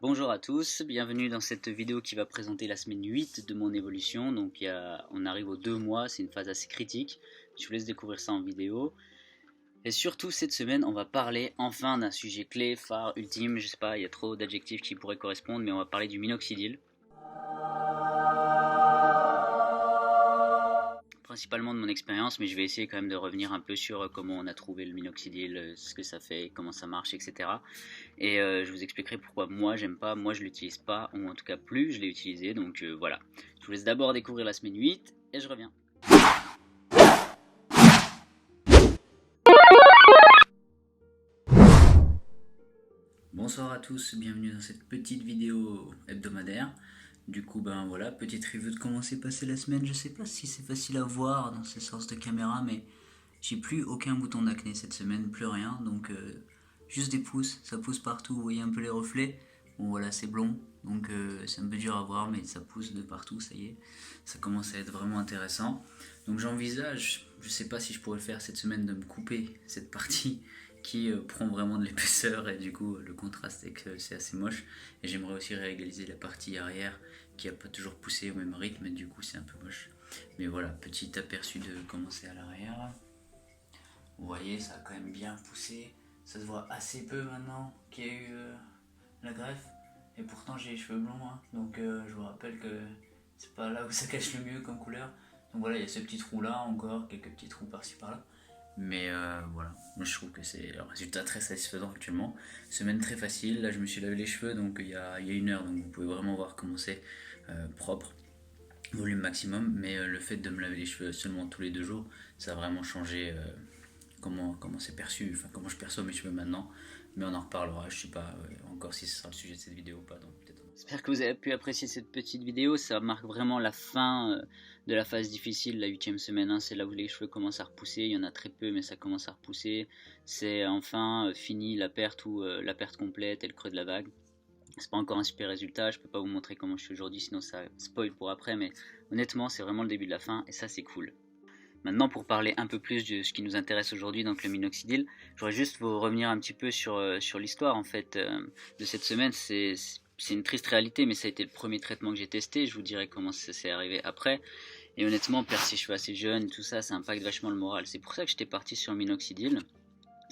Bonjour à tous, bienvenue dans cette vidéo qui va présenter la semaine 8 de mon évolution. Donc on arrive aux 2 mois, c'est une phase assez critique. Je vous laisse découvrir ça en vidéo. Et surtout cette semaine, on va parler enfin d'un sujet clé, phare, ultime, je sais pas, il y a trop d'adjectifs qui pourraient correspondre, mais on va parler du minoxidil. Principalement de mon expérience, mais je vais essayer quand même de revenir un peu sur comment on a trouvé le minoxidil, ce que ça fait, comment ça marche, etc. Et je vous expliquerai pourquoi moi j'aime pas, moi je l'utilise pas, ou en tout cas plus je l'ai utilisé, donc voilà. Je vous laisse d'abord découvrir la semaine 8, et je reviens. Bonsoir à tous, bienvenue dans cette petite vidéo hebdomadaire. Du coup, ben voilà, petite review de comment s'est passée la semaine. Je sais pas si c'est facile à voir dans ce sens de caméra, mais j'ai plus aucun bouton d'acné cette semaine, plus rien. Donc, juste des pouces, ça pousse partout. Vous voyez un peu les reflets. Bon, voilà, c'est blond, donc c'est un peu dur à voir, mais ça pousse de partout, ça y est. Ça commence à être vraiment intéressant. Donc, j'envisage, je sais pas si je pourrais le faire cette semaine, de me couper cette partie qui prend vraiment de l'épaisseur et du coup le contraste est que c'est assez moche, et j'aimerais aussi réégaliser la partie arrière qui a pas toujours poussé au même rythme et du coup c'est un peu moche, mais voilà, petit aperçu de comment c'est à l'arrière. Vous voyez, ça a quand même bien poussé, ça se voit assez peu maintenant qu'il y a eu la greffe, et pourtant j'ai les cheveux blonds, hein, donc je vous rappelle que c'est pas là où ça cache le mieux comme couleur. Donc voilà, il y a ce petit trou là, encore quelques petits trous par-ci par-là. Mais voilà, moi je trouve que c'est un résultat très satisfaisant actuellement. Semaine très facile, là je me suis lavé les cheveux donc il y a 1 heure, donc vous pouvez vraiment voir comment c'est propre, volume maximum. Mais le fait de me laver les cheveux seulement tous les 2 jours, ça a vraiment changé comment c'est perçu, enfin comment je perçois mes cheveux maintenant. Mais on en reparlera, je sais pas encore si ce sera le sujet de cette vidéo ou pas, donc peut-être. J'espère que vous avez pu apprécier cette petite vidéo, ça marque vraiment la fin de la phase difficile, la 8e semaine, hein. C'est là où les cheveux commencent à repousser, il y en a très peu mais ça commence à repousser. C'est enfin fini la perte ou la perte complète et le creux de la vague. C'est pas encore un super résultat, je peux pas vous montrer comment je suis aujourd'hui sinon ça spoil pour après, mais honnêtement c'est vraiment le début de la fin et ça c'est cool. Maintenant, pour parler un peu plus de ce qui nous intéresse aujourd'hui, donc le minoxidil, je voudrais juste vous revenir un petit peu sur l'histoire en fait de cette semaine. C'est une triste réalité, mais ça a été le premier traitement que j'ai testé. Je vous dirai comment ça s'est arrivé après. Et honnêtement, perdre ses cheveux assez jeunes, tout ça, ça impacte vachement le moral. C'est pour ça que j'étais parti sur le minoxidil.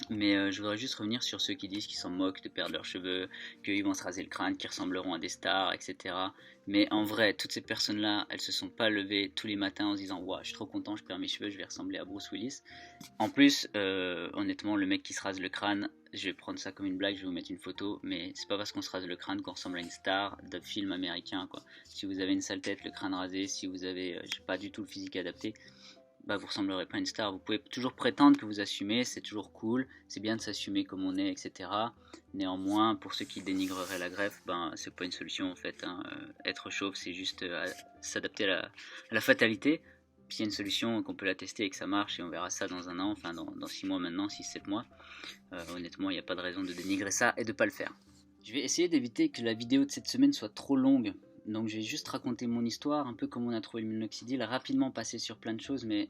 Mais je voudrais juste revenir sur ceux qui disent qu'ils s'en moquent de perdre leurs cheveux, qu'ils vont se raser le crâne, qu'ils ressembleront à des stars, etc. Mais en vrai, toutes ces personnes-là, elles se sont pas levées tous les matins en se disant « Ouah, je suis trop content, je perds mes cheveux, je vais ressembler à Bruce Willis ». En plus, honnêtement, le mec qui se rase le crâne, je vais prendre ça comme une blague, je vais vous mettre une photo, mais c'est pas parce qu'on se rase le crâne qu'on ressemble à une star de film américain, quoi. Si vous avez une sale tête, le crâne rasé, si vous avez pas du tout le physique adapté, bah vous ressemblerez pas à une star. Vous pouvez toujours prétendre que vous assumez, c'est toujours cool, c'est bien de s'assumer comme on est, etc. Néanmoins, pour ceux qui dénigreraient la greffe, ben c'est pas une solution en fait, hein. Être chauve, c'est juste s'adapter à la fatalité. Puis il y a une solution qu'on peut la tester et que ça marche, et on verra ça dans un an, enfin dans 6 mois maintenant, 6-7 mois. Honnêtement, il n'y a pas de raison de dénigrer ça et de pas le faire. Je vais essayer d'éviter que la vidéo de cette semaine soit trop longue. Donc je vais juste raconter mon histoire, un peu comment on a trouvé le minoxidil, rapidement passer sur plein de choses, mais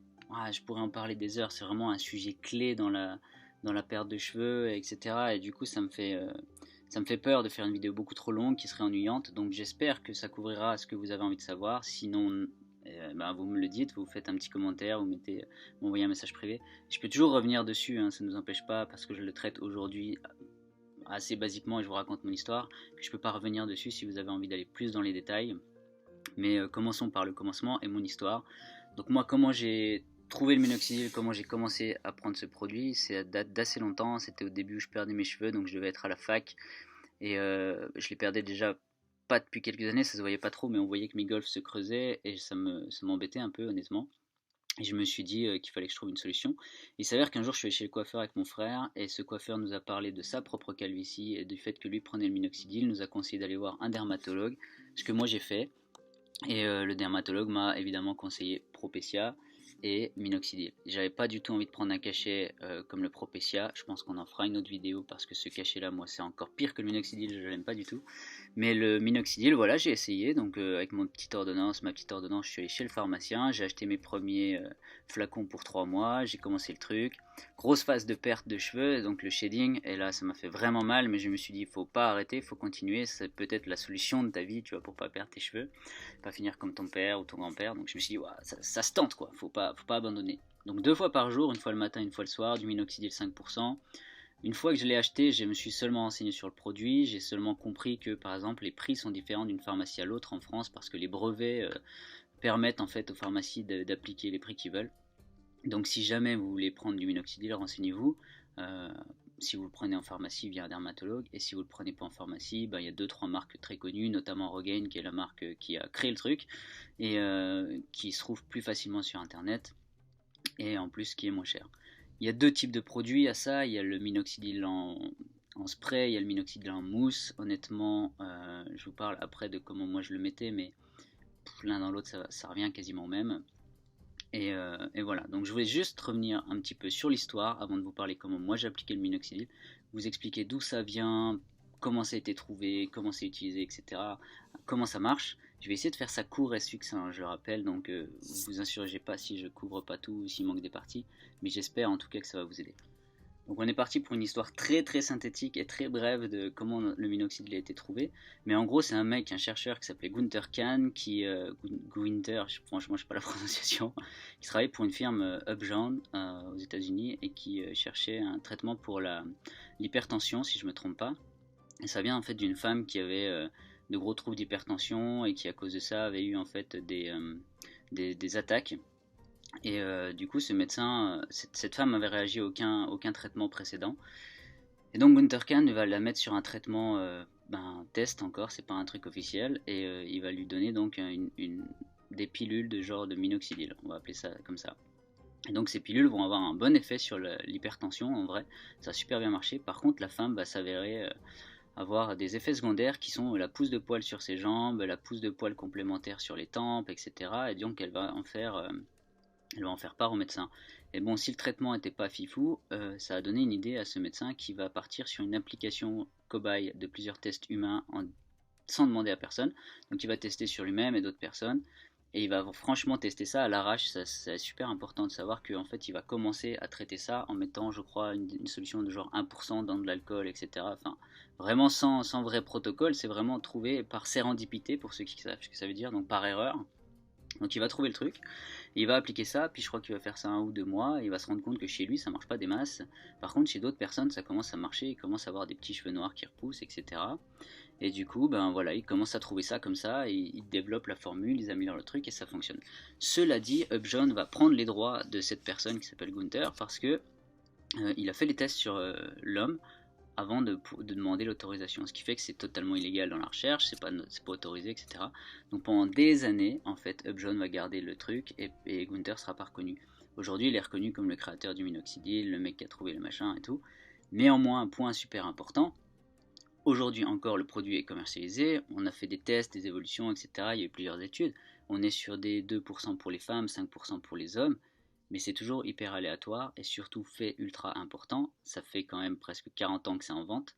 je pourrais en parler des heures, c'est vraiment un sujet clé dans la perte de cheveux, etc. Et du coup ça me fait peur de faire une vidéo beaucoup trop longue qui serait ennuyante, donc j'espère que ça couvrira ce que vous avez envie de savoir. Sinon vous me le dites, vous faites un petit commentaire, vous m'envoyez un message privé. Je peux toujours revenir dessus, hein, ça ne nous empêche pas, parce que je le traite aujourd'hui assez basiquement et je vous raconte mon histoire, que je peux pas revenir dessus si vous avez envie d'aller plus dans les détails. Mais commençons par le commencement et mon histoire. Donc moi, comment j'ai trouvé le minoxidil, comment j'ai commencé à prendre ce produit, c'est date d'assez longtemps. C'était au début où je perdais mes cheveux, donc je devais être à la fac, et je les perdais déjà pas depuis quelques années, ça se voyait pas trop, mais on voyait que mes golfs se creusaient et ça m'embêtait un peu honnêtement. Et je me suis dit qu'il fallait que je trouve une solution. Il s'avère qu'un jour je suis allé chez le coiffeur avec mon frère, et ce coiffeur nous a parlé de sa propre calvitie et du fait que lui prenait le minoxidil. Il nous a conseillé d'aller voir un dermatologue, ce que moi j'ai fait. Et le dermatologue m'a évidemment conseillé Propecia et minoxidil. J'avais pas du tout envie de prendre un cachet comme le Propecia. Je pense qu'on en fera une autre vidéo parce que ce cachet là, moi c'est encore pire que le minoxidil, je l'aime pas du tout. Mais le minoxidil, voilà, j'ai essayé. Donc avec ma petite ordonnance, je suis allé chez le pharmacien, j'ai acheté mes premiers flacons pour 3 mois, j'ai commencé le truc. grosse phase de perte de cheveux, donc le shading, et là ça m'a fait vraiment mal, mais je me suis dit, faut pas arrêter, faut continuer, c'est peut-être la solution de ta vie, tu vois, pour pas perdre tes cheveux, pas finir comme ton père ou ton grand-père. Donc je me suis dit, ouais, ça se tente, quoi, faut pas abandonner. Donc 2 fois par jour, une fois le matin, une fois le soir, du minoxidil 5%. Une fois que je l'ai acheté, je me suis seulement renseigné sur le produit, j'ai seulement compris que par exemple les prix sont différents d'une pharmacie à l'autre en France parce que les brevets permettent en fait aux pharmacies d'appliquer les prix qu'ils veulent. Donc si jamais vous voulez prendre du minoxidil, renseignez-vous. Euh, si vous le prenez en pharmacie via un dermatologue, et si vous le prenez pas en pharmacie, ben, il y a 2-3 marques très connues, notamment Rogaine qui est la marque qui a créé le truc et qui se trouve plus facilement sur internet et en plus qui est moins cher. Il y a 2 types de produits à ça, il y a le minoxidil en spray, il y a le minoxidil en mousse. Honnêtement, je vous parle après de comment moi je le mettais, mais l'un dans l'autre ça revient quasiment au même. Et voilà, donc je voulais juste revenir un petit peu sur l'histoire avant de vous parler comment moi j'ai appliqué le minoxidil, vous expliquer d'où ça vient, comment ça a été trouvé, comment c'est utilisé, etc. Comment ça marche. Je vais essayer de faire ça court et succinct, je rappelle, donc vous insurgez pas si je couvre pas tout ou s'il manque des parties, mais j'espère en tout cas que ça va vous aider. Donc on est parti pour une histoire très très synthétique et très brève de comment le minoxidil a été trouvé. Mais en gros c'est un mec, un chercheur qui s'appelait Gunther Kahn, Gunther, franchement je sais pas la prononciation, qui travaillait pour une firme Upjohn aux États-Unis et qui cherchait un traitement pour l'hypertension si je me trompe pas. Et ça vient en fait d'une femme qui avait de gros troubles d'hypertension et qui à cause de ça avait eu en fait des attaques. Et du coup, ce médecin, cette femme avait réagi à aucun traitement précédent. Et donc Gunther Kahn va la mettre sur un traitement, test encore, c'est pas un truc officiel, et il va lui donner donc des pilules de genre de minoxidil, on va appeler ça comme ça. Et donc ces pilules vont avoir un bon effet sur l'hypertension, en vrai, ça a super bien marché. Par contre, la femme va s'avérer avoir des effets secondaires qui sont la pousse de poils sur ses jambes, la pousse de poils complémentaire sur les tempes, etc. Et donc elle va en faire part au médecin. Et bon, si le traitement n'était pas fifou, ça a donné une idée à ce médecin qui va partir sur une application cobaye de plusieurs tests humains sans demander à personne. Donc il va tester sur lui-même et d'autres personnes. Et il va franchement tester ça à l'arrache. C'est super important de savoir qu'en fait il va commencer à traiter ça en mettant, je crois, une solution de genre 1% dans de l'alcool, etc. Enfin, vraiment sans vrai protocole. C'est vraiment trouvé par sérendipité, pour ceux qui savent ce que ça veut dire, donc par erreur. Donc il va trouver le truc, il va appliquer ça, puis je crois qu'il va faire ça 1 ou 2 mois, et il va se rendre compte que chez lui ça marche pas des masses. Par contre chez d'autres personnes ça commence à marcher, il commence à avoir des petits cheveux noirs qui repoussent, etc. Et du coup, ben voilà, il commence à trouver ça comme ça, et il développe la formule, ils améliorent le truc et ça fonctionne. Cela dit, Upjohn va prendre les droits de cette personne qui s'appelle Gunther parce que il a fait les tests sur l'homme avant de demander l'autorisation. Ce qui fait que c'est totalement illégal dans la recherche, c'est pas autorisé, etc. Donc pendant des années, en fait, Upjohn va garder le truc et Gunther sera pas reconnu. Aujourd'hui, il est reconnu comme le créateur du minoxidil, le mec qui a trouvé le machin et tout. Néanmoins, un point super important, aujourd'hui encore, le produit est commercialisé, on a fait des tests, des évolutions, etc. Il y a eu plusieurs études. On est sur des 2% pour les femmes, 5% pour les hommes, mais c'est toujours hyper aléatoire et surtout fait ultra important. Ça fait quand même presque 40 ans que c'est en vente.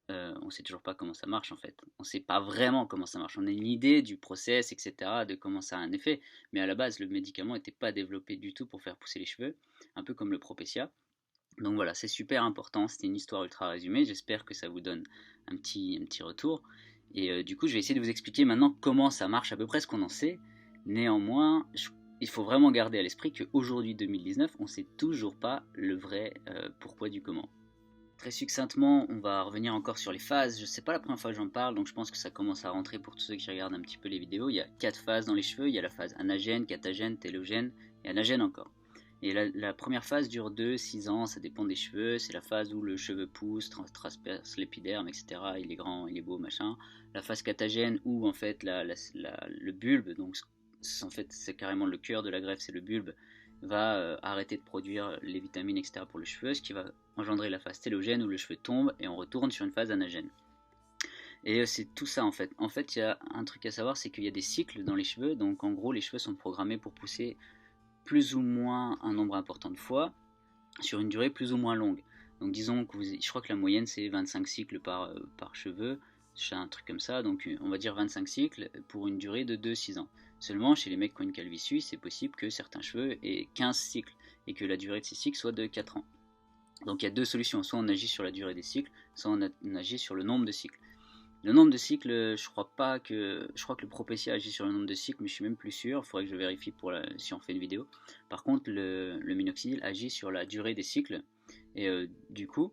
On ne sait toujours pas comment ça marche en fait. On ne sait pas vraiment comment ça marche. On a une idée du process, etc., de comment ça a un effet, mais à la base, le médicament n'était pas développé du tout pour faire pousser les cheveux, un peu comme le Propecia. Donc voilà, c'est super important. C'était une histoire ultra résumée. J'espère que ça vous donne un petit retour. Et du coup, je vais essayer de vous expliquer maintenant comment ça marche, à peu près ce qu'on en sait. Néanmoins, il faut vraiment garder à l'esprit qu'aujourd'hui, 2019, on ne sait toujours pas le vrai pourquoi du comment. Très succinctement, on va revenir encore sur les phases. Je sais pas la première fois que j'en parle, donc je pense que ça commence à rentrer pour tous ceux qui regardent un petit peu les vidéos. Il y a 4 phases dans les cheveux. Il y a la phase anagène, catagène, télogène et anagène encore. Et la première phase dure 2-6 ans, ça dépend des cheveux. C'est la phase où le cheveu pousse, transperce l'épiderme, etc. Il est grand, il est beau, machin. La phase catagène où en fait le bulbe, donc en fait c'est carrément le cœur de la greffe, c'est le bulbe, va arrêter de produire les vitamines, etc. pour le cheveu, ce qui va engendrer la phase télogène où le cheveu tombe et on retourne sur une phase anagène. Et c'est tout ça en fait. En fait, il y a un truc à savoir, c'est qu'il y a des cycles dans les cheveux. Donc en gros, les cheveux sont programmés pour pousser plus ou moins un nombre important de fois sur une durée plus ou moins longue. Donc disons que je crois que la moyenne c'est 25 cycles par cheveu, c'est un truc comme ça, donc on va dire 25 cycles pour une durée de 2-6 ans. Seulement chez les mecs qui ont une calvitie, c'est possible que certains cheveux aient 15 cycles. et que la durée de ces cycles soit de 4 ans. Donc il y a deux solutions, soit on agit sur la durée des cycles, soit on agit sur le nombre de cycles. Le nombre de cycles, je crois que le Propecia agit sur le nombre de cycles, mais je suis même plus sûr, il faudrait que je vérifie si on fait une vidéo. Par contre, le minoxidil agit sur la durée des cycles, et du coup,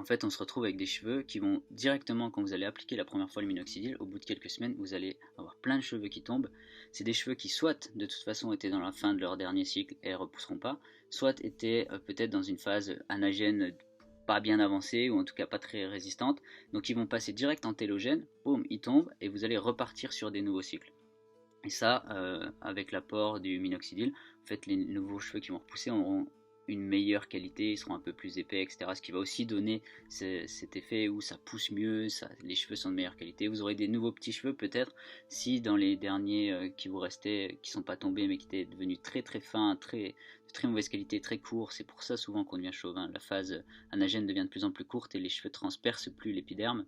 en fait, on se retrouve avec des cheveux qui vont directement, quand vous allez appliquer la première fois le minoxidil, au bout de quelques semaines, vous allez avoir plein de cheveux qui tombent. C'est des cheveux qui soit, de toute façon, étaient dans la fin de leur dernier cycle et ne repousseront pas, soit étaient peut-être dans une phase anagène pas bien avancée, ou en tout cas pas très résistante. Donc ils vont passer direct en télogène, boum, ils tombent, et vous allez repartir sur des nouveaux cycles. Et ça, avec l'apport du minoxidil, en fait, les nouveaux cheveux qui vont repousser auront une meilleure qualité, ils seront un peu plus épais, etc. Ce qui va aussi donner cet effet où ça pousse mieux, les cheveux sont de meilleure qualité. Vous aurez des nouveaux petits cheveux peut-être, si dans les derniers qui vous restaient, qui sont pas tombés mais qui étaient devenus très très fins, de très mauvaise qualité, très courts. C'est pour ça souvent qu'on devient chauve, hein. La phase anagène devient de plus en plus courte et les cheveux transpercent plus l'épiderme.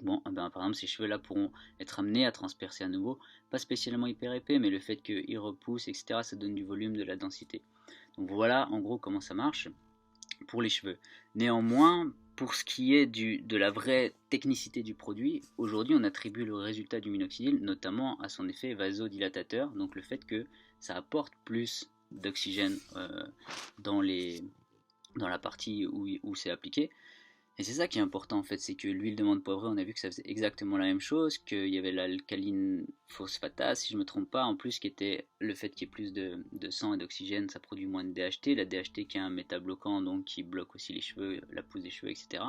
Bon, ben, par exemple, ces cheveux-là pourront être amenés à transpercer à nouveau, pas spécialement hyper épais, mais le fait qu'ils repoussent, etc., ça donne du volume, de la densité. Donc voilà en gros comment ça marche pour les cheveux. Néanmoins, pour ce qui est de la vraie technicité du produit, aujourd'hui on attribue le résultat du minoxidil notamment à son effet vasodilatateur, donc le fait que ça apporte plus d'oxygène dans la partie où c'est appliqué. Et c'est ça qui est important en fait, c'est que l'huile de menthe poivrée, on a vu que ça faisait exactement la même chose, qu'il y avait l'alcaline phosphatase, si je ne me trompe pas, en plus qui était le fait qu'il y ait plus de sang et d'oxygène, ça produit moins de DHT, la DHT qui est un métabloquant, donc qui bloque aussi les cheveux, la pousse des cheveux, etc.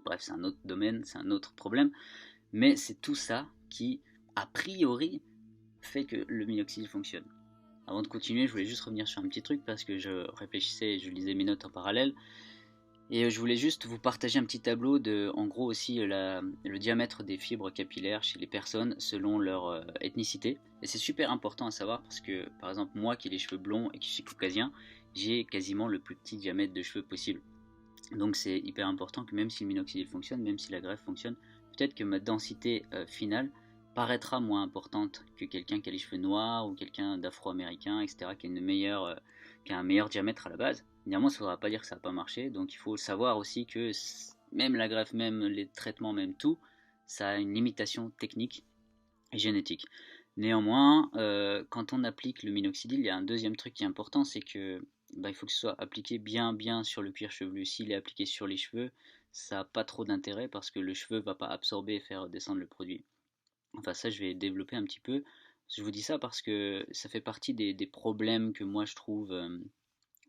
Bref, c'est un autre domaine, c'est un autre problème, mais c'est tout ça qui, a priori, fait que le minoxidil fonctionne. Avant de continuer, je voulais juste revenir sur un petit truc, parce que je réfléchissais et je lisais mes notes en parallèle. Et je voulais juste vous partager un petit tableau de, en gros aussi, le diamètre des fibres capillaires chez les personnes selon leur ethnicité. Et c'est super important à savoir parce que, par exemple, moi qui ai les cheveux blonds et qui suis caucasien, j'ai quasiment le plus petit diamètre de cheveux possible. Donc c'est hyper important que même si le minoxidil fonctionne, même si la greffe fonctionne, peut-être que ma densité finale paraîtra moins importante que quelqu'un qui a les cheveux noirs ou quelqu'un d'afro-américain, etc., qui a un meilleur diamètre à la base. Néanmoins, ça ne voudra pas dire que ça n'a pas marché, donc il faut savoir aussi que même la greffe, même les traitements, même tout, ça a une limitation technique et génétique. Néanmoins, quand on applique le minoxidil, il y a un deuxième truc qui est important, c'est que il faut que ce soit appliqué bien sur le cuir chevelu. S'il est appliqué sur les cheveux, ça n'a pas trop d'intérêt parce que le cheveu ne va pas absorber et faire descendre le produit. Enfin, ça, je vais développer un petit peu. Je vous dis ça parce que ça fait partie des problèmes que moi je trouve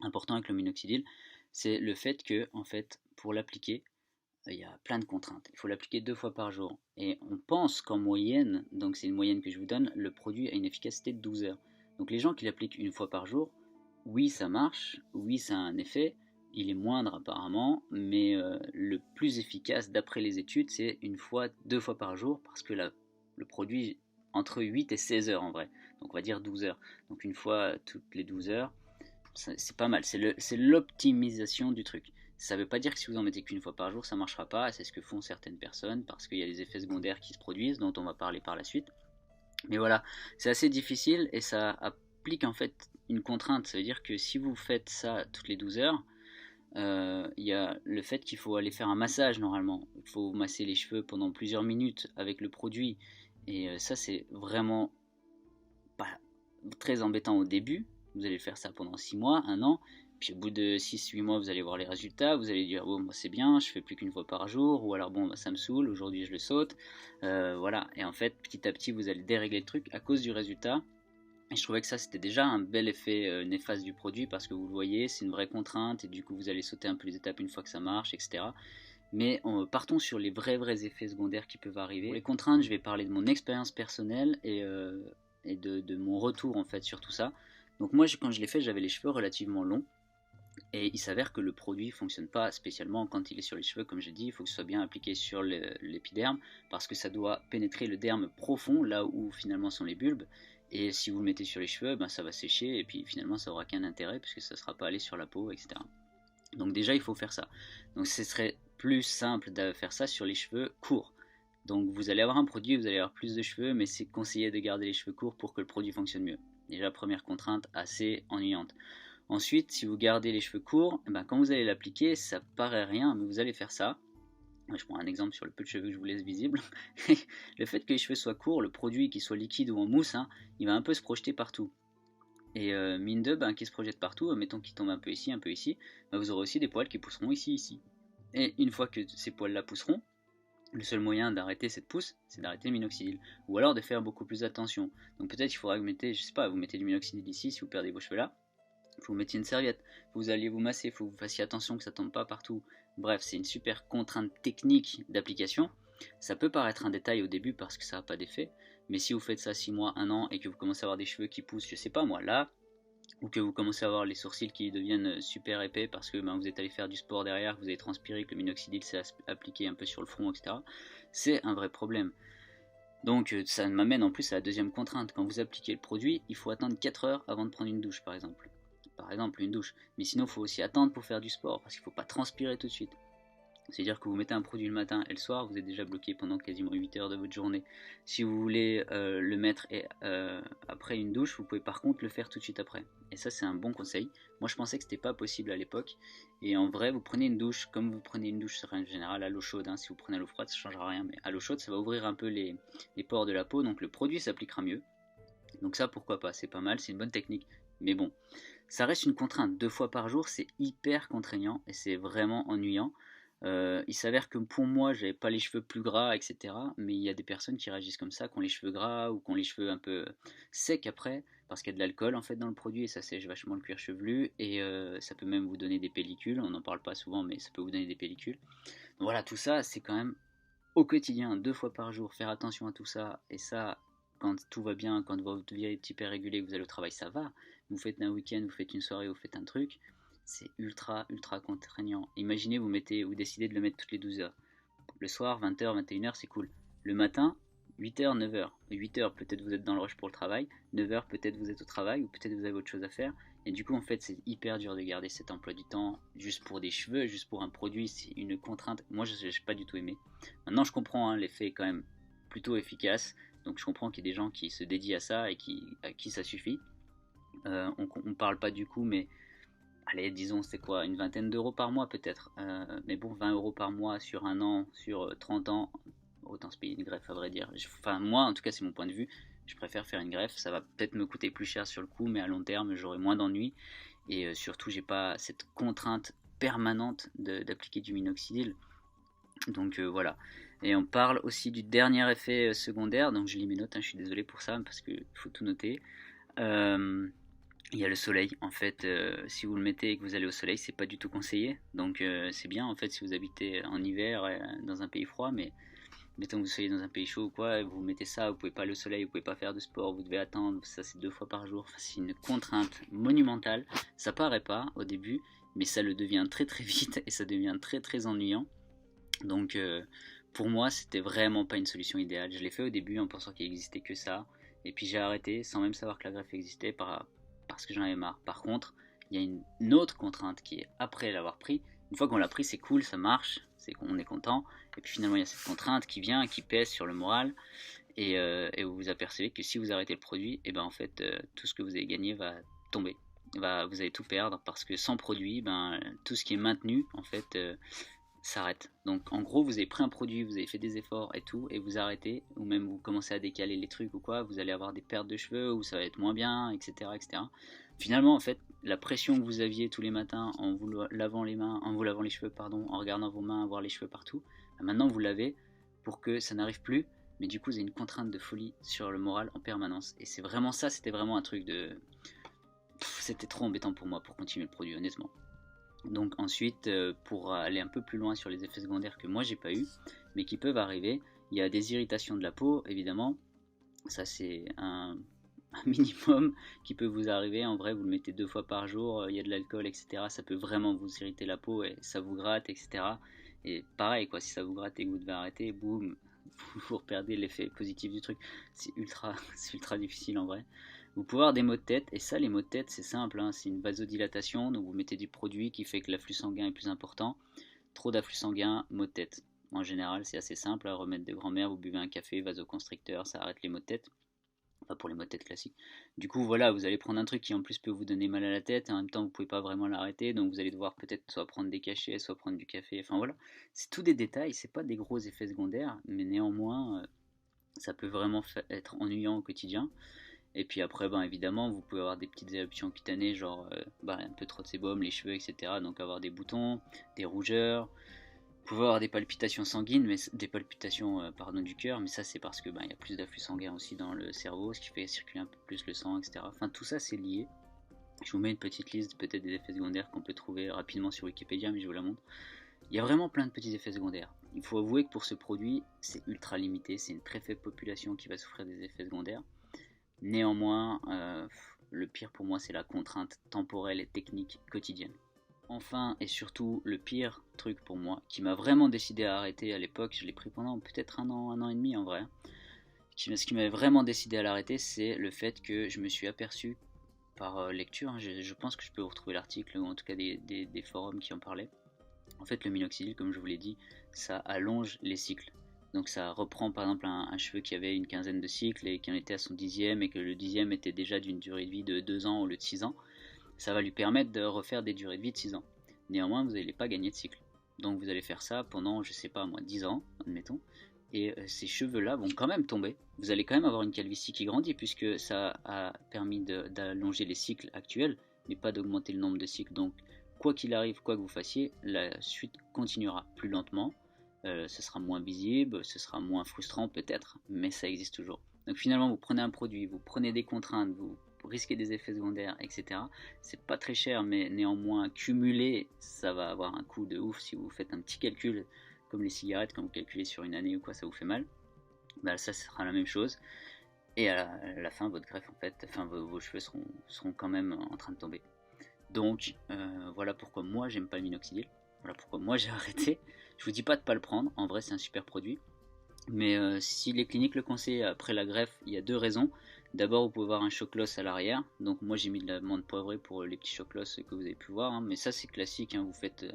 important avec le minoxidil. C'est le fait que, en fait, pour l'appliquer, il y a plein de contraintes. Il faut l'appliquer 2 fois par jour. Et on pense qu'en moyenne, donc c'est une moyenne que je vous donne, le produit a une efficacité de 12 heures. Donc les gens qui l'appliquent 1 fois par jour, oui ça marche, oui ça a un effet, il est moindre apparemment, mais le plus efficace d'après les études, c'est 2 fois par jour, parce que le produit entre 8 et 16 heures en vrai. Donc on va dire 12 heures. Donc une fois toutes les 12 heures, c'est pas mal. C'est l'optimisation du truc. Ça veut pas dire que si vous en mettez qu'une 1 fois par jour, ça marchera pas. C'est ce que font certaines personnes parce qu'il y a des effets secondaires qui se produisent, dont on va parler par la suite. Mais voilà, c'est assez difficile et ça applique en fait une contrainte. Ça veut dire que si vous faites ça toutes les 12 heures, il y a le fait qu'il faut aller faire un massage normalement. Il faut masser les cheveux pendant plusieurs minutes avec le produit. Et ça, c'est vraiment pas très embêtant au début. Vous allez faire ça pendant 6 mois, 1 an. Puis au bout de 6-8 mois, vous allez voir les résultats. Vous allez dire, bon, moi c'est bien, je fais plus qu'1 fois par jour. Ou alors, bon, bah, ça me saoule, aujourd'hui je le saute. Voilà. Et en fait, petit à petit, vous allez dérégler le truc à cause du résultat. Et je trouvais que ça, c'était déjà un bel effet néfaste du produit parce que vous le voyez, c'est une vraie contrainte. Et du coup, vous allez sauter un peu les étapes une fois que ça marche, etc. Mais partons sur les vrais effets secondaires qui peuvent arriver. Pour les contraintes, je vais parler de mon expérience personnelle et de mon retour en fait sur tout ça. Donc moi, quand je l'ai fait, j'avais les cheveux relativement longs. Et il s'avère que le produit ne fonctionne pas spécialement quand il est sur les cheveux, comme j'ai dit, il faut que ce soit bien appliqué sur l'épiderme, parce que ça doit pénétrer le derme profond, là où finalement sont les bulbes, et si vous le mettez sur les cheveux, ben, ça va sécher, et puis finalement ça n'aura qu'un intérêt, puisque ça ne sera pas allé sur la peau, etc. Donc déjà il faut faire ça. Donc ce serait plus simple de faire ça sur les cheveux courts. Donc vous allez avoir un produit, vous allez avoir plus de cheveux, mais c'est conseillé de garder les cheveux courts pour que le produit fonctionne mieux. Déjà première contrainte assez ennuyante. Ensuite, si vous gardez les cheveux courts, eh ben, quand vous allez l'appliquer, ça paraît rien, mais vous allez faire ça. Je prends un exemple sur le peu de cheveux que je vous laisse visible. Le fait que les cheveux soient courts, le produit qu'il soit liquide ou en mousse, hein, il va un peu se projeter partout. Et mine de, ben, qui se projette partout, mettons qu'il tombe un peu ici, ben, vous aurez aussi des poils qui pousseront ici. Et une fois que ces poils-là pousseront, le seul moyen d'arrêter cette pousse, c'est d'arrêter le minoxidil. Ou alors de faire beaucoup plus attention. Donc peut-être il faudra que vous mettez, je sais pas, vous mettez du minoxidil ici si vous perdez vos cheveux là. Il faut vous mettiez une serviette, vous alliez vous masser, il faut que vous fassiez attention que ça tombe pas partout. Bref, c'est une super contrainte technique d'application. Ça peut paraître un détail au début parce que ça n'a pas d'effet, mais si vous faites ça 6 mois, 1 an et que vous commencez à avoir des cheveux qui poussent, je sais pas moi, là, ou que vous commencez à avoir les sourcils qui deviennent super épais parce que ben, vous êtes allé faire du sport derrière, que vous avez transpiré, que le minoxidil s'est appliqué un peu sur le front, etc. C'est un vrai problème. Donc ça m'amène en plus à la deuxième contrainte. Quand vous appliquez le produit, il faut attendre 4 heures avant de prendre une douche par exemple. Une douche. Mais sinon, il faut aussi attendre pour faire du sport parce qu'il ne faut pas transpirer tout de suite. C'est-à-dire que vous mettez un produit le matin et le soir, vous êtes déjà bloqué pendant quasiment 8 heures de votre journée. Si vous voulez le mettre après une douche, vous pouvez par contre le faire tout de suite après. Et ça, c'est un bon conseil. Moi, je pensais que c'était pas possible à l'époque. Et en vrai, vous prenez une douche comme vous prenez une douche en général à l'eau chaude. Hein. Si vous prenez à l'eau froide, ça ne changera rien. Mais à l'eau chaude, ça va ouvrir un peu les pores de la peau. Donc le produit s'appliquera mieux. Donc ça, pourquoi pas, c'est pas mal, c'est une bonne technique. Mais bon, ça reste une contrainte. 2 fois par jour, c'est hyper contraignant et c'est vraiment ennuyant. Il s'avère que pour moi, j'avais pas les cheveux plus gras, etc. Mais il y a des personnes qui réagissent comme ça, qui ont les cheveux gras ou qui ont les cheveux un peu secs après, parce qu'il y a de l'alcool en fait dans le produit et ça sèche vachement le cuir chevelu et ça peut même vous donner des pellicules. On n'en parle pas souvent, mais ça peut vous donner des pellicules. Donc voilà, tout ça, c'est quand même au quotidien, 2 fois par jour, faire attention à tout ça. Et ça, quand tout va bien, quand votre vie est hyper régulée, que vous allez au travail, ça va. Vous faites un week-end, vous faites une soirée, vous faites un truc, c'est ultra, ultra contraignant. Imaginez, vous décidez de le mettre toutes les 12 heures. Le soir, 20h, 21h, c'est cool. Le matin, 8h, 9h. 8h, peut-être vous êtes dans le rush pour le travail. 9h, peut-être vous êtes au travail ou peut-être vous avez autre chose à faire. Et du coup, en fait, c'est hyper dur de garder cet emploi du temps juste pour des cheveux, juste pour un produit. C'est une contrainte. Moi, je n'ai pas du tout aimé. Maintenant, je comprends, hein, l'effet est quand même plutôt efficace. Donc, je comprends qu'il y ait des gens qui se dédient à ça et à qui ça suffit. On ne parle pas du coup, mais allez, disons, c'est quoi, une vingtaine d'euros par mois peut-être. Mais bon, 20 euros par mois sur un an, sur 30 ans, autant se payer une greffe à vrai dire. Enfin, moi, en tout cas, c'est mon point de vue. Je préfère faire une greffe. Ça va peut-être me coûter plus cher sur le coup, mais à long terme, j'aurai moins d'ennuis. Et surtout, j'ai pas cette contrainte permanente d'appliquer du minoxidil. Donc voilà. Et on parle aussi du dernier effet secondaire. Donc je lis mes notes, hein, je suis désolé pour ça, parce qu'il faut tout noter. Il y a le soleil. En fait, si vous le mettez et que vous allez au soleil, c'est pas du tout conseillé. Donc c'est bien en fait si vous habitez en hiver dans un pays froid, mais mettons que vous soyez dans un pays chaud ou quoi, vous mettez ça, vous pouvez pas aller au soleil, vous pouvez pas faire de sport, vous devez attendre, ça c'est 2 fois par jour. Enfin, c'est une contrainte monumentale. Ça paraît pas au début, mais ça le devient très très vite et ça devient très très ennuyant. Donc pour moi, c'était vraiment pas une solution idéale. Je l'ai fait au début en pensant qu'il existait que ça, et puis j'ai arrêté sans même savoir que la greffe existait parce que j'en avais marre. Par contre, il y a une autre contrainte qui est après l'avoir pris. Une fois qu'on l'a pris, c'est cool, ça marche, c'est qu'on est content. Et puis finalement, il y a cette contrainte qui vient, qui pèse sur le moral, et vous vous apercevez que si vous arrêtez le produit, et ben en fait, tout ce que vous avez gagné va tomber. Vous allez tout perdre parce que sans produit, ben, tout ce qui est maintenu, en fait, s'arrête. Donc en gros, vous avez pris un produit, vous avez fait des efforts et tout, et vous arrêtez, ou même vous commencez à décaler les trucs ou quoi, vous allez avoir des pertes de cheveux, ou ça va être moins bien, etc. etc. Finalement, en fait, la pression que vous aviez tous les matins en vous lavant les mains, en vous lavant les cheveux, pardon, en regardant vos mains, avoir les cheveux partout, maintenant vous l'avez pour que ça n'arrive plus, mais du coup, vous avez une contrainte de folie sur le moral en permanence. Et c'est vraiment ça, c'était vraiment un truc de... C'était trop embêtant pour moi pour continuer le produit, honnêtement. Donc ensuite, pour aller un peu plus loin sur les effets secondaires que moi j'ai pas eu, mais qui peuvent arriver, il y a des irritations de la peau, évidemment. Ça c'est un minimum qui peut vous arriver. En vrai, vous le mettez 2 fois par jour, il y a de l'alcool, etc. Ça peut vraiment vous irriter la peau et ça vous gratte, etc. Et pareil, quoi, si ça vous gratte et que vous devez arrêter, boum, vous perdez l'effet positif du truc. C'est ultra difficile en vrai. Vous pouvez avoir des maux de tête, et ça, les maux de tête, c'est simple, hein, c'est une vasodilatation, donc vous mettez du produit qui fait que l'afflux sanguin est plus important. Trop d'afflux sanguin, maux de tête. En général, c'est assez simple, à remettre de grand-mère, vous buvez un café, vasoconstricteur, ça arrête les maux de tête. enfin pour les maux de tête classiques. Du coup, voilà, vous allez prendre un truc qui en plus peut vous donner mal à la tête, et en même temps vous pouvez pas vraiment l'arrêter, donc vous allez devoir peut-être soit prendre des cachets, soit prendre du café, enfin voilà. C'est tout des détails, c'est pas des gros effets secondaires, mais néanmoins, ça peut vraiment être ennuyant au quotidien. Et puis après, ben, évidemment, vous pouvez avoir des petites éruptions cutanées, genre un peu trop de sébum, les cheveux, etc. Donc avoir des boutons, des rougeurs. Vous pouvez avoir des palpitations sanguines, mais des palpitations pardon, du cœur, mais ça c'est parce que il y a plus d'afflux sanguin aussi dans le cerveau, ce qui fait circuler un peu plus le sang, etc. Enfin tout ça c'est lié. Je vous mets une petite liste peut-être des effets secondaires qu'on peut trouver rapidement sur Wikipédia, mais je vous la montre. Il y a vraiment plein de petits effets secondaires. Il faut avouer que pour ce produit, c'est ultra limité, c'est une très faible population qui va souffrir des effets secondaires. Néanmoins, le pire pour moi, c'est la contrainte temporelle et technique quotidienne. Enfin et surtout, le pire truc pour moi, qui m'a vraiment décidé à arrêter à l'époque, je l'ai pris pendant peut-être un an et demi en vrai. Ce qui m'avait vraiment décidé à l'arrêter, c'est le fait que je me suis aperçu par lecture, hein, je pense que je peux vous retrouver l'article, ou en tout cas des forums qui en parlaient. En fait, le minoxidil, comme je vous l'ai dit, ça allonge les cycles. Donc ça reprend par exemple un cheveu qui avait une quinzaine de cycles et qui en était à son dixième et que le dixième était déjà d'une durée de vie de 2 ans au lieu de 6 ans. Ça va lui permettre de refaire des durées de vie de 6 ans. Néanmoins, vous n'allez pas gagner de cycle. Donc vous allez faire ça pendant, je sais pas moi, 10 ans, admettons. Et ces cheveux-là vont quand même tomber. Vous allez quand même avoir une calvitie qui grandit puisque ça a permis d'allonger les cycles actuels, mais pas d'augmenter le nombre de cycles. Donc quoi qu'il arrive, quoi que vous fassiez, la suite continuera plus lentement. Ce sera moins visible, ce sera moins frustrant peut-être, mais ça existe toujours. Donc finalement, vous prenez un produit, vous prenez des contraintes, vous risquez des effets secondaires, etc. C'est pas très cher, mais néanmoins cumulé, ça va avoir un coût de ouf si vous faites un petit calcul, comme les cigarettes, quand vous calculez sur une année ou quoi, ça vous fait mal. Bah, ça sera la même chose. Et à la fin, votre greffe, en fait, enfin vos cheveux seront quand même en train de tomber. Donc voilà pourquoi moi j'aime pas le minoxidil. Voilà pourquoi moi j'ai arrêté. Je vous dis pas de pas le prendre, en vrai c'est un super produit. Mais si les cliniques le conseillent après la greffe, il y a deux raisons. D'abord, vous pouvez avoir un choc loss à l'arrière. Donc moi j'ai mis de la menthe poivrée pour les petits choc loss que vous avez pu voir. Hein. Mais ça c'est classique. Hein. Vous faites,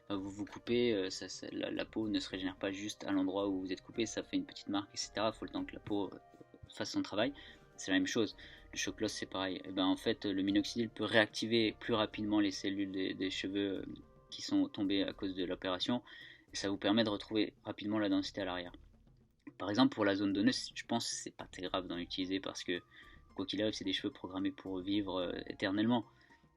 vous coupez, la peau ne se régénère pas juste à l'endroit où vous êtes coupé. Ça fait une petite marque, etc. Il faut le temps que la peau fasse son travail. C'est la même chose. Le choc loss c'est pareil. Et ben en fait le minoxidil peut réactiver plus rapidement les cellules des cheveux qui sont tombés à cause de l'opération. Et ça vous permet de retrouver rapidement la densité à l'arrière. Par exemple, pour la zone donneuse, je pense que c'est pas très grave d'en utiliser parce que, quoi qu'il arrive, c'est des cheveux programmés pour vivre éternellement.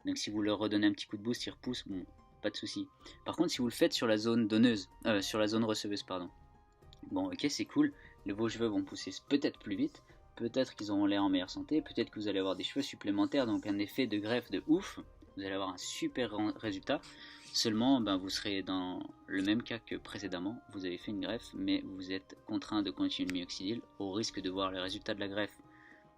Donc, si vous leur redonnez un petit coup de boost, ils repoussent, bon, pas de souci. Par contre, si vous le faites sur la zone donneuse, sur la zone receveuse, pardon, bon, ok, c'est cool, vos cheveux vont pousser peut-être plus vite, peut-être qu'ils auront l'air en meilleure santé, peut-être que vous allez avoir des cheveux supplémentaires, donc un effet de greffe de ouf, vous allez avoir un super résultat. Seulement, vous serez dans le même cas que précédemment, vous avez fait une greffe, mais vous êtes contraint de continuer le minoxidil au risque de voir les résultats de la greffe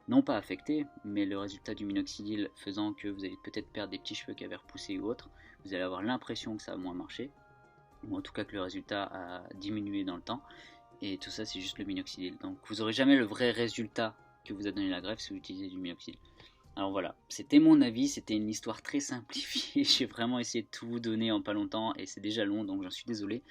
non pas affectés, mais le résultat du minoxidil faisant que vous allez peut-être perdre des petits cheveux qui avaient repoussé ou autre, vous allez avoir l'impression que ça a moins marché, ou en tout cas que le résultat a diminué dans le temps, et tout ça c'est juste le minoxidil. Donc vous n'aurez jamais le vrai résultat que vous a donné la greffe si vous utilisez du minoxidil. Alors voilà, c'était mon avis, c'était une histoire très simplifiée, j'ai vraiment essayé de tout vous donner en pas longtemps et c'est déjà long donc j'en suis désolé.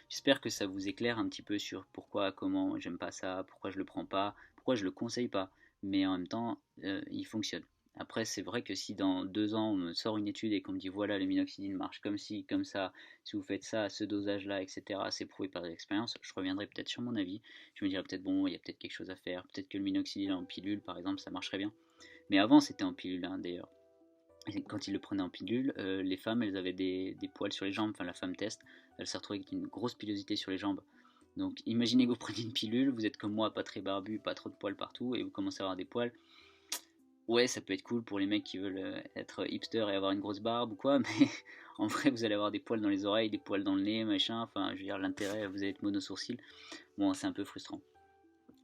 J'espère que ça vous éclaire un petit peu sur pourquoi, comment j'aime pas ça, pourquoi je le prends pas, pourquoi je le conseille pas, mais en même temps il fonctionne. Après c'est vrai que si dans 2 ans on me sort une étude et qu'on me dit voilà le minoxidil marche comme ci, comme ça, si vous faites ça à ce dosage là, etc. c'est prouvé par l'expérience, je reviendrai peut-être sur mon avis, je me dirais peut-être bon il y a peut-être quelque chose à faire, peut-être que le minoxidil en pilule par exemple ça marcherait bien. Mais avant, c'était en pilule, hein, d'ailleurs. Et quand ils le prenaient en pilule, les femmes, elles avaient des poils sur les jambes. Enfin, la femme test, elle s'est retrouvée avec une grosse pilosité sur les jambes. Donc, imaginez que vous prenez une pilule, vous êtes comme moi, pas très barbu, pas trop de poils partout, et vous commencez à avoir des poils. Ouais, ça peut être cool pour les mecs qui veulent être hipster et avoir une grosse barbe ou quoi, mais en vrai, vous allez avoir des poils dans les oreilles, des poils dans le nez, machin. Enfin, je veux dire, l'intérêt, vous allez être mono-sourcil. Bon, c'est un peu frustrant.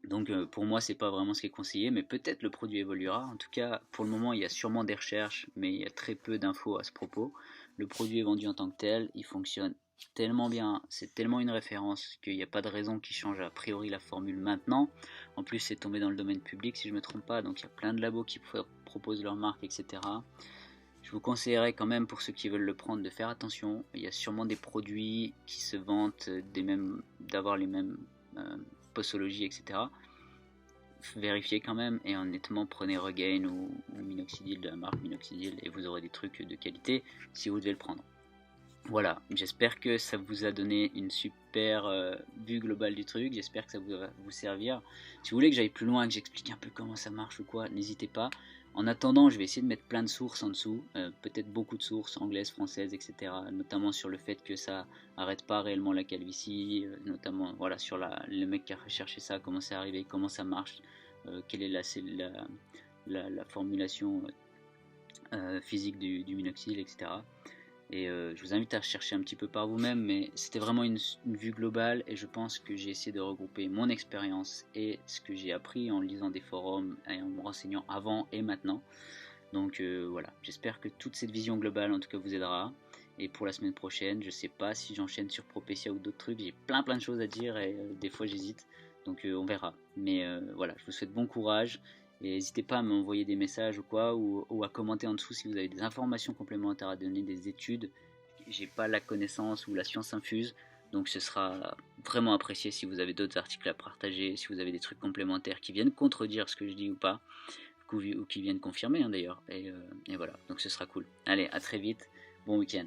Donc pour moi c'est pas vraiment ce qui est conseillé, mais peut-être le produit évoluera. En tout cas pour le moment il y a sûrement des recherches, mais il y a très peu d'infos à ce propos. Le produit est vendu en tant que tel, il fonctionne tellement bien, c'est tellement une référence qu'il n'y a pas de raison qu'il change a priori la formule maintenant. En plus c'est tombé dans le domaine public si je ne me trompe pas, donc il y a plein de labos qui proposent leur marque, etc. Je vous conseillerais quand même pour ceux qui veulent le prendre de faire attention. Il y a sûrement des produits qui se vantent d'avoir les mêmes posologies, etc. vérifiez quand même, et honnêtement prenez Regain ou Minoxidil de la marque Minoxidil et vous aurez des trucs de qualité si vous devez le prendre. Voilà, j'espère que ça vous a donné une super vue globale du truc, j'espère que ça va vous servir. Si vous voulez que j'aille plus loin, que j'explique un peu comment ça marche ou quoi, n'hésitez pas. En attendant, je vais essayer de mettre plein de sources en dessous, peut-être beaucoup de sources anglaises, françaises, etc. Notamment sur le fait que ça arrête pas réellement la calvitie, notamment voilà, sur le mec qui a recherché ça, comment c'est arrivé, comment ça marche, quelle est la formulation physique du minoxidil, etc. Et je vous invite à chercher un petit peu par vous-même, mais c'était vraiment une vue globale et je pense que j'ai essayé de regrouper mon expérience et ce que j'ai appris en lisant des forums et en me renseignant avant et maintenant. Donc voilà, j'espère que toute cette vision globale en tout cas vous aidera. Et pour la semaine prochaine, je sais pas si j'enchaîne sur Propecia ou d'autres trucs, j'ai plein de choses à dire et des fois j'hésite, donc on verra. Mais voilà, je vous souhaite bon courage. Et n'hésitez pas à m'envoyer des messages ou quoi, ou à commenter en dessous si vous avez des informations complémentaires à donner, des études. J'ai pas la connaissance ou la science infuse, donc ce sera vraiment apprécié si vous avez d'autres articles à partager, si vous avez des trucs complémentaires qui viennent contredire ce que je dis ou pas, ou qui viennent confirmer hein, d'ailleurs. Et voilà, donc ce sera cool. Allez, à très vite, bon week-end.